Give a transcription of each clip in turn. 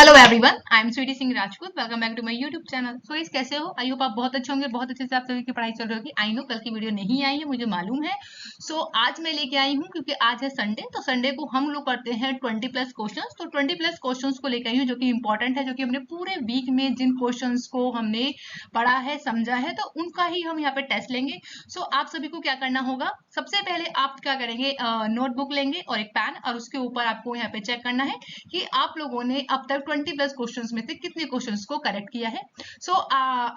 Hello everyone, I am Sweety Singh Rajput. Welcome back to my YouTube channel. So इस कैसे हो? I hope आप बहुत अच्छे होंगे। बहुत अच्छे से आप सभी की पढ़ाई चल रही होगी। आई नो कल की वीडियो नहीं आई है, मुझे मालूम है। आज मैं लेके आई हूँ क्योंकि आज है संडे। तो संडे को हम लोग करते हैं 20+ क्वेश्चंस। तो 20+ क्वेश्चंस को लेकर आई हूँ जो कि इंपॉर्टेंट है, जो कि हमने पूरे वीक में जिन क्वेश्चंस को हमने पढ़ा है, समझा है, तो उनका ही हम यहाँ पे टेस्ट लेंगे। आप सभी को क्या करना होगा, सबसे पहले आप क्या करेंगे, नोटबुक लेंगे और एक पेन, और उसके ऊपर आपको यहाँ पे चेक करना है कि आप लोगों ने अब तक 20+ क्वेश्चंस में से कितने क्वेश्चंस को करेक्ट किया है।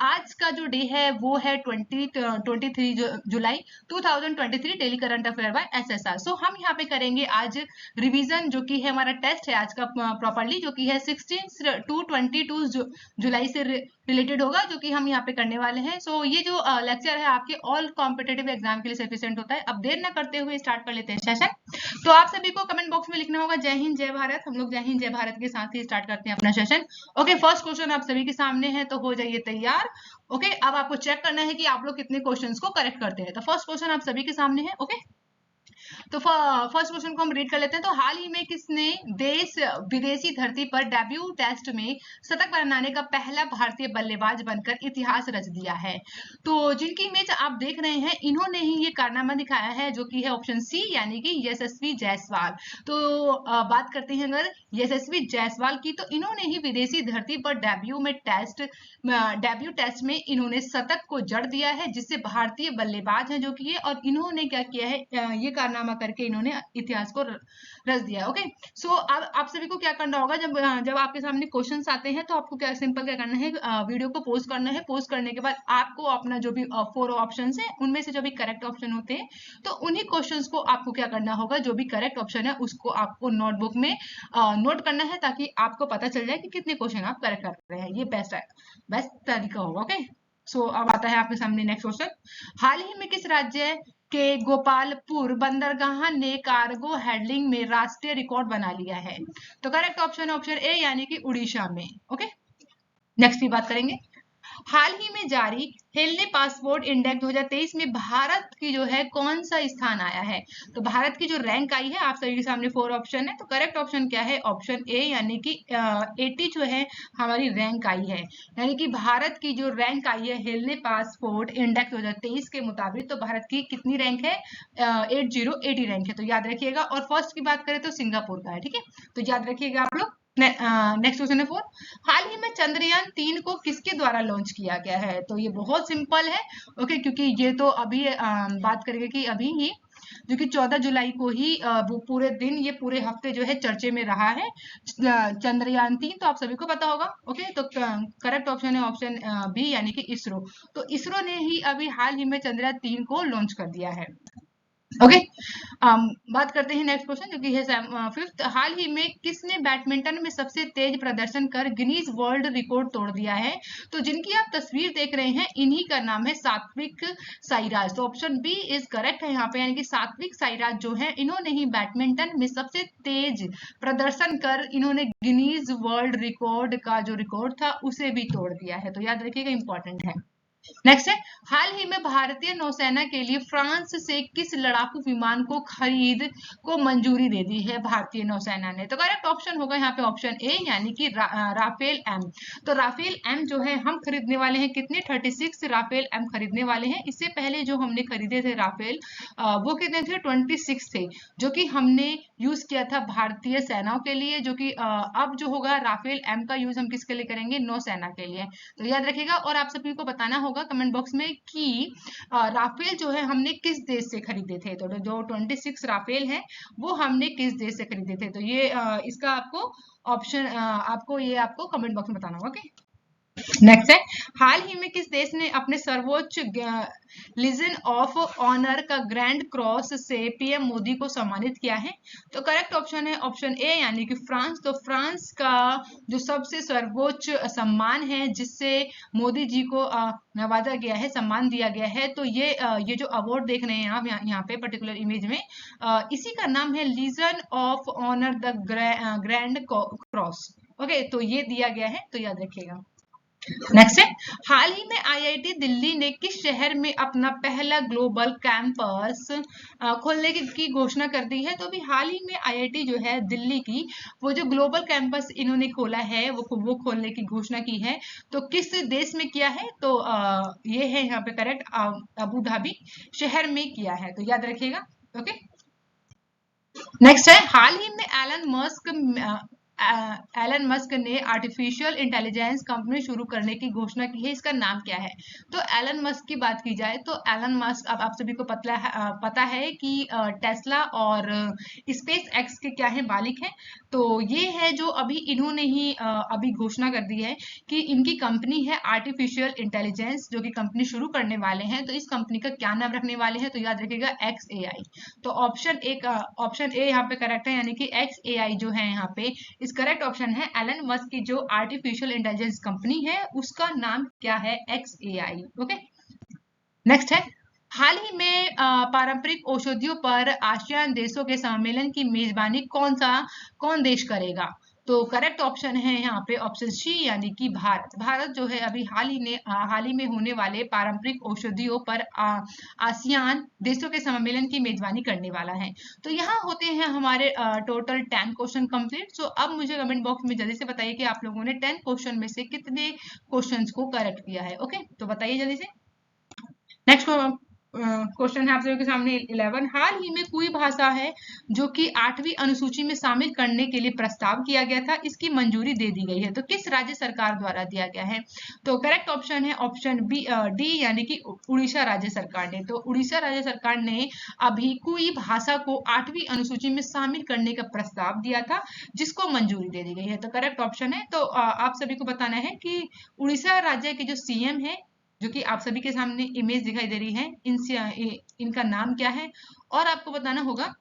आज का जो डे है वो है 23 जुलाई 2023, daily current affair by SSR. हम यहाँ पे करेंगे आज रिवीजन, जो कि है हमारा टेस्ट है आज का प्रॉपरली, जो कि है 16 टू 22 जुलाई से रिलेटेड होगा, जो कि हम यहाँ पे करने वाले हैं। ये जो लेक्चर है आपके ऑल कॉम्पिटेटिव एग्जाम के लिए सफिशिएंट होता है। अब देर न करते हुए स्टार्ट कर लेते हैं सेशन। तो आप सभी को कमेंट बॉक्स में लिखना होगा जय हिंद जय भारत। हम लोग जय हिंद जय भारत के साथ ही स्टार्ट करते हैं अपना सेशन। ओके, फर्स्ट क्वेश्चन आप सभी के सामने है, तो हो जाइए तैयार। ओके, अब आपको चेक करना है कि आप लोग कितने क्वेश्चंस को करेक्ट करते हैं। तो फर्स्ट क्वेश्चन आप सभी के सामने है। ओके, तो फर्स्ट क्वेश्चन को हम रीड कर लेते हैं। तो हाल ही में किसने देश विदेशी धरती पर डेब्यू टेस्ट में शतक बनाने का पहला भारतीय बल्लेबाज बनकर इतिहास रच दिया है? तो जिनकी इमेज आप देख रहे हैं, इन्होंने ही ये कारनामा दिखाया है, जो कि है ऑप्शन सी, यानी कि यशस्वी जायसवाल। तो बात करते हैं अगर यशस्वी जायसवाल की, तो इन्होंने ही विदेशी धरती पर डेब्यू टेस्ट में इन्होंने शतक को जड़ दिया है, जिससे भारतीय बल्लेबाज हैं जो कि ये, और इन्होंने क्या किया है, ये कारनामा करके इन्होंने इतिहास को रच दिया है। ओके, अब आप सभी को क्या करना होगा, जब जब आपके सामने क्वेश्चंस आते हैं, तो आपको क्या सिंपल क्या करना है, वीडियो को पोस्ट करना है। पोस्ट करने के बाद आपको अपना जो भी 4 ऑप्शन है, उनमें से जो भी करेक्ट ऑप्शन होते हैं, तो उन्हीं क्वेश्चंस को आपको क्या करना होगा, जो भी करेक्ट ऑप्शन है उसको आपको नोटबुक में नोट करना है, ताकि आपको पता चल जाए कि कितने क्वेश्चन आप करेक्ट कर रहे हैं। ये बेस्ट तरीका होगा। ओके, अब आता है आपके सामने नेक्स्ट क्वेश्चन। हाल ही में किस राज्य के गोपालपुर बंदरगाह ने कार्गो हैंडलिंग में राष्ट्रीय रिकॉर्ड बना लिया है? तो करेक्ट ऑप्शन है ऑप्शन ए, यानी कि उड़ीसा में। ओके, नेक्स्ट की बात करेंगे। हाल ही में जारी हेलने पासपोर्ट इंडेक्स 2023 में भारत की जो है कौन सा स्थान आया है? तो भारत की जो रैंक आई है, आप सभी के सामने 4 ऑप्शन है। तो करेक्ट ऑप्शन क्या है, ऑप्शन ए, यानी कि 80 जो है हमारी रैंक आई है। यानी कि भारत की जो रैंक आई है हेलने पासपोर्ट इंडेक्स 2023 के मुताबिक, तो भारत की कितनी रैंक है, 80 रैंक है। तो याद रखिएगा। और फर्स्ट की बात करें तो सिंगापुर का है। ठीक है, तो याद रखिएगा आप लोग। नेक्स्ट क्वेश्चन है 4। हाल ही में चंद्रयान 3 को किसके द्वारा लॉन्च किया गया है? तो ये बहुत सिंपल है। ओके, क्योंकि ये तो अभी बात करेंगे कि अभी ही, जो कि 14 जुलाई को ही वो पूरे दिन, ये पूरे हफ्ते जो है चर्चे में रहा है चंद्रयान 3। तो आप सभी को पता होगा। ओके, तो करेक्ट ऑप्शन है ऑप्शन बी, यानी कि इसरो। तो इसरो ने ही अभी हाल ही में चंद्रयान 3 को लॉन्च कर दिया है। ओके, बात करते हैं नेक्स्ट क्वेश्चन, जो कि है 5th। हाल ही में किसने बैडमिंटन में सबसे तेज प्रदर्शन कर गिनीज वर्ल्ड रिकॉर्ड तोड़ दिया है? तो जिनकी आप तस्वीर देख रहे हैं, इन्हीं का नाम है सात्विक साईराज। तो ऑप्शन बी इज करेक्ट है यहाँ पे, यानी कि सात्विक साईराज जो है, इन्होंने ही बैडमिंटन में सबसे तेज प्रदर्शन कर इन्होंने गिनीज वर्ल्ड रिकॉर्ड का जो रिकॉर्ड था उसे भी तोड़ दिया है। तो याद रखिएगा, इंपॉर्टेंट है। नेक्स्ट है, हाल ही में भारतीय नौसेना के लिए फ्रांस से किस लड़ाकू विमान को खरीद को मंजूरी दे दी है भारतीय नौसेना ने? तो करेक्ट ऑप्शन होगा यहाँ पे ऑप्शन ए, यानी कि राफेल एम। तो राफेल एम जो है हम खरीदने वाले हैं, कितने, 36 राफेल एम खरीदने वाले हैं। इससे पहले जो हमने खरीदे थे राफेल, वो कितने थे, 26 थे, जो कि हमने यूज किया था भारतीय सेनाओं के लिए। जो कि अब जो होगा राफेल एम का यूज हम किसके लिए करेंगे, नौसेना के लिए। तो याद रखिएगा। और आप सभी को बताना होगा कमेंट बॉक्स में कि राफेल जो है हमने किस देश से खरीदे थे। तो जो 26 राफेल है वो हमने किस देश से खरीदे थे। तो ये इसका आपको ऑप्शन, आपको कमेंट बॉक्स में बताना होगा। ओके, नेक्स्ट है, हाल ही में किस देश ने अपने सर्वोच्च लीजन ऑफ ऑनर का ग्रैंड क्रॉस से पीएम मोदी को सम्मानित किया है? तो करेक्ट ऑप्शन है ऑप्शन ए, यानी कि फ्रांस। तो फ्रांस का जो सबसे सर्वोच्च सम्मान है, जिससे मोदी जी को नवाजा गया है, सम्मान दिया गया है, तो ये जो अवार्ड देख रहे हैं आप यहाँ पे पर्टिकुलर इमेज में, इसी का नाम है Legion of Honour the Grand Cross. Okay, तो ये दिया गया है, तो याद रखिएगा। नेक्स्ट है, हाल ही में आईआईटी दिल्ली ने किस शहर में अपना पहला ग्लोबल कैंपस खोलने की घोषणा कर दी है। तो अभी हाल ही में आईआईटी जो है दिल्ली की, वो जो ग्लोबल कैंपस इन्होंने खोला है वो खोलने की घोषणा की है। तो किस देश में किया है, तो ये है यहाँ पे करेक्ट, अबू धाबी शहर में किया है, तो याद रखिएगा। ओके, नेक्स्ट है, हाल ही में एलन मस्क ने आर्टिफिशियल इंटेलिजेंस कंपनी शुरू करने की घोषणा की है। इसका नाम क्या है। तो एलन मस्क की बात की जाए तो एलन मस्क, अब आप सभी को पता है कि टेस्ला और स्पेस एक्स के क्या है, मालिक हैं। तो ये है जो अभी इन्होंने ही अभी घोषणा कर दी है कि इनकी कंपनी है आर्टिफिशियल इंटेलिजेंस, जो कि कंपनी शुरू करने वाले हैं। तो इस कंपनी का क्या नाम रखने वाले हैं, तो याद रखिएगा XAI। तो ऑप्शन ए यहाँ पे करेक्ट है, यानी कि XAI जो है यहाँ पे इस करेक्ट ऑप्शन है। एलन मस्क की जो आर्टिफिशियल इंटेलिजेंस कंपनी है उसका नाम क्या है, XAI। ओके, नेक्स्ट है, हाल ही में पारंपरिक औषधियों पर आसियान देशों के सम्मेलन की मेजबानी कौन देश करेगा। तो करेक्ट ऑप्शन है यहाँ पे ऑप्शन सी, यानी कि भारत। भारत जो है अभी हाल ही में होने वाले पारंपरिक औषधियों पर आसियान देशों के सम्मेलन की मेजबानी करने वाला है। तो यहाँ होते हैं हमारे टोटल 10 क्वेश्चन कंप्लीट। सो अब मुझे कमेंट बॉक्स में जल्दी से बताइए कि आप लोगों ने 10 क्वेश्चन में से कितने क्वेश्चंस को करेक्ट किया है। ओके, तो बताइए जल्दी से। नेक्स्ट क्वेश्चन है आप सभी के सामने 11, हाल ही में कोई भाषा है जो कि 8वीं अनुसूची में शामिल करने के लिए प्रस्ताव किया गया था, इसकी मंजूरी दे दी गई है। तो किस राज्य सरकार द्वारा दिया गया है। तो करेक्ट ऑप्शन है ऑप्शन बी, डी, यानी कि उड़ीसा राज्य सरकार ने। तो उड़ीसा राज्य सरकार ने अभी कोई भाषा को 8वीं अनुसूची में शामिल करने का प्रस्ताव दिया था, जिसको मंजूरी दे दी गई है। तो करेक्ट ऑप्शन है। तो आप सभी को बताना है कि उड़ीसा राज्य के जो सीएम है, जो कि आप सभी के सामने इमेज दिखाई दे रही है, इनका नाम क्या है, और आपको बताना होगा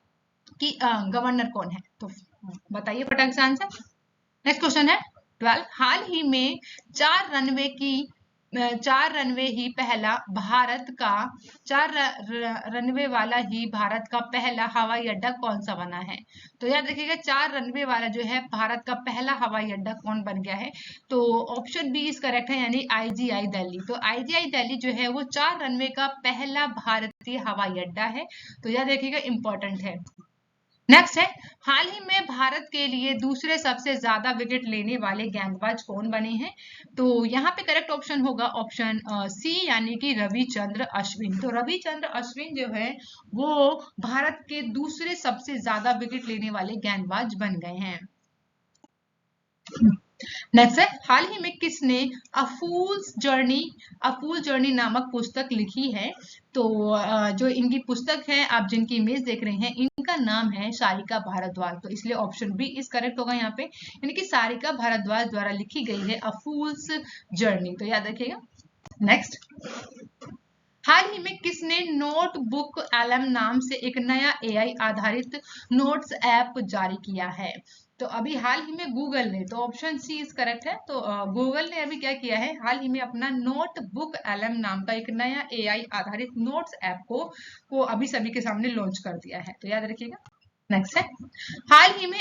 कि गवर्नर कौन है। तो बताइए फटाक से आंसर। नेक्स्ट क्वेश्चन है 12, हाल ही में 4 रनवे ही पहला भारत का 4 रनवे वाला ही भारत का पहला हवाई अड्डा कौन सा बना है। तो याद रखिएगा 4 रनवे वाला जो है भारत का पहला हवाई अड्डा कौन बन गया है। तो ऑप्शन बी इज करेक्ट है, यानी IGI दिल्ली। तो IGI दिल्ली जो है वो 4 रनवे का पहला भारतीय हवाई अड्डा है। तो याद रखिएगा, इंपॉर्टेंट है। नेक्स्ट है, हाल ही में भारत के लिए दूसरे सबसे ज्यादा विकेट लेने वाले गेंदबाज कौन बने हैं। तो यहाँ पे करेक्ट ऑप्शन होगा ऑप्शन सी, यानी कि रविचंद्र अश्विन। तो रविचंद्र अश्विन जो है वो भारत के दूसरे सबसे ज्यादा विकेट लेने वाले गेंदबाज बन गए हैं। नेक्स्ट है, हाल ही में किसने अ फूल जर्नी नामक पुस्तक लिखी है। तो जो इनकी पुस्तक है, आप जिनकी इमेज देख रहे हैं, इनका नाम है सारिका भारद्वाज। तो इसलिए ऑप्शन बी इज करेक्ट होगा यहाँ पे, यानी कि सारिका भारद्वाज द्वारा लिखी गई है अ फूल्स जर्नी। तो याद रखिएगा। नेक्स्ट, हाल ही में किसने नोटबुक एलएम नाम से एक नया AI आधारित नोट्स ऐप जारी किया है। तो अभी हाल ही में गूगल ने, तो ऑप्शन सी इज करेक्ट है। तो गूगल ने अभी क्या किया है, हाल ही में अपना नोटबुक एलएम नाम का एक नया AI आधारित नोट्स ऐप को अभी सभी के सामने लॉन्च कर दिया है। तो याद रखिएगा। नेक्स्ट है, हाल ही में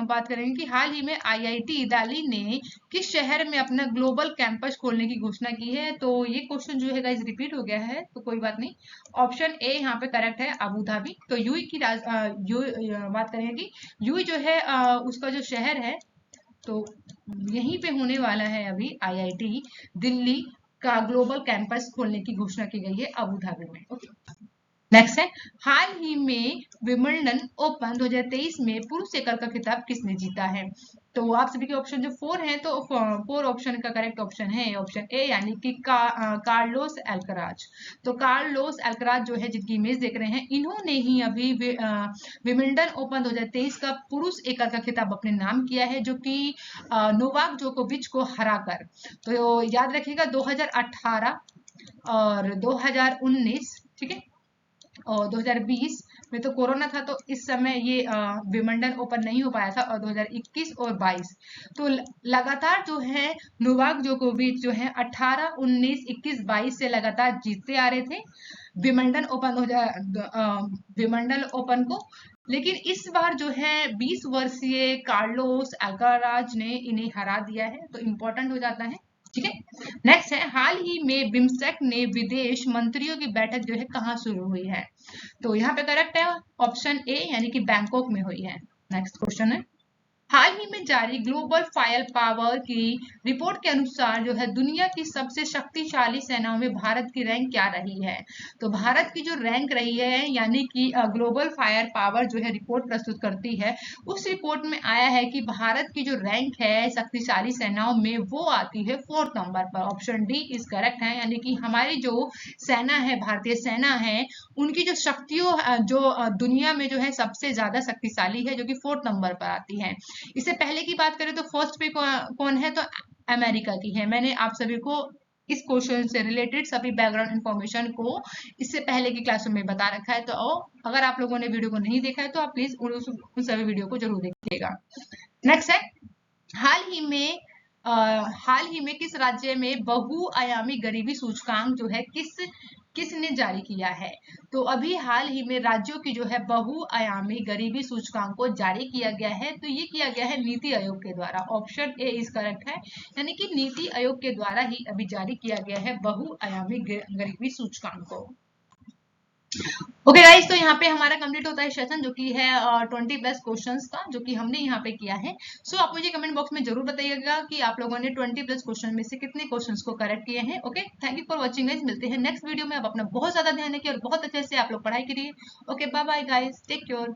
बात करेंगे कि हाल ही में IIT दिल्ली ने किस शहर में अपना ग्लोबल कैंपस खोलने की घोषणा की है। तो ये क्वेश्चन जो है गाइस रिपीट हो गया है, तो कोई बात नहीं। ऑप्शन ए यहाँ पे करेक्ट है, अबू धाबी। तो यूई की बात करेंगे कि यूई जो है उसका जो शहर है, तो यहीं पे होने वाला है अभी IIT दिल्ली का ग्लोबल कैंपस खोलने की घोषणा की गई है अबू धाबी में। ओके, नेक्स्ट है, हाल ही में विंबलडन ओपन 2023 में पुरुष एकल का खिताब किसने जीता है। तो आप सभी के ऑप्शन जो 4 हैं, तो 4 ऑप्शन का करेक्ट ऑप्शन है ऑप्शन ए, यानी कि कार्लोस अल्कराज। तो कार्लोस अल्कराज जो है, जिनकी इमेज देख रहे हैं, इन्होंने ही अभी विंबलडन ओपन 2023 का पुरुष एकल का खिताब अपने नाम किया है, जो कि नोवाक जोकोविच को हराकर। तो याद रखिएगा 2018 और 2019, ठीक है, और 2020 में तो कोरोना था, तो इस समय ये विंबलडन ओपन नहीं हो पाया था, और 2021 और 22 तो लगातार जो है नोवाक जोकोविच जो है 18, 19, 21, 22 से लगातार जीतते आ रहे थे विंबलडन ओपन को। लेकिन इस बार जो है 20 वर्षीय कार्लोस अल्काराज ने इन्हें हरा दिया है। तो इम्पोर्टेंट हो जाता है। ठीक है। नेक्स्ट है, हाल ही में बिम्स्टेक ने विदेश मंत्रियों की बैठक जो है कहाँ शुरू हुई है? तो यहाँ पे करेक्ट है ऑप्शन ए, यानी कि बैंकॉक में हुई है। नेक्स्ट क्वेश्चन है, हाल ही में जारी ग्लोबल फायर पावर की रिपोर्ट के अनुसार जो है दुनिया की सबसे शक्तिशाली सेनाओं में भारत की रैंक क्या रही है? तो भारत की जो रैंक रही है, यानी कि ग्लोबल फायर पावर जो है रिपोर्ट प्रस्तुत करती है, उस रिपोर्ट में आया है कि भारत की जो रैंक है शक्तिशाली सेनाओं में वो आती है 4th नंबर पर। ऑप्शन डी इज करेक्ट है, यानी कि हमारी जो सेना है, भारतीय सेना है, उनकी जो शक्तियों जो दुनिया में जो है सबसे ज्यादा शक्तिशाली है, जो कि 4th नंबर पर आती है। इससे पहले की बात करें तो फर्स्ट पे कौन है, तो अमेरिका की है। मैंने आप सभी को इस क्वेश्चन से रिलेटेड सभी बैकग्राउंड इंफॉर्मेशन को इससे पहले की क्लासों में बता रखा है, तो अगर आप लोगों ने वीडियो को नहीं देखा है तो आप प्लीज उन सभी वीडियो को जरूर देखिएगा। नेक्स्ट है, हाल ही में किस राज्य में बहुआयामी गरीबी सूचकांक जो है किसने जारी किया है? तो अभी हाल ही में राज्यों की जो है बहुआयामी गरीबी सूचकांक को जारी किया गया है, तो ये किया गया है नीति आयोग के द्वारा। ऑप्शन ए इज करेक्ट है, यानी कि नीति आयोग के द्वारा ही अभी जारी किया गया है बहुआयामी गरीबी सूचकांक को। ओके गाइस, तो यहाँ पे हमारा कंप्लीट होता है सेशन, जो कि है 20+ क्वेश्चंस का, जो कि हमने यहाँ पे किया है। सो आप मुझे कमेंट बॉक्स में जरूर बताइएगा कि आप लोगों ने 20+ क्वेश्चन में से कितने क्वेश्चंस को करेक्ट किए हैं। Okay, thank you for watching guys, मिलते हैं नेक्स्ट वीडियो में। आप अपना बहुत ज्यादा ध्यान रखिए और बहुत अच्छे से आप लोग पढ़ाई करिए। Okay, bye bye guys, take care.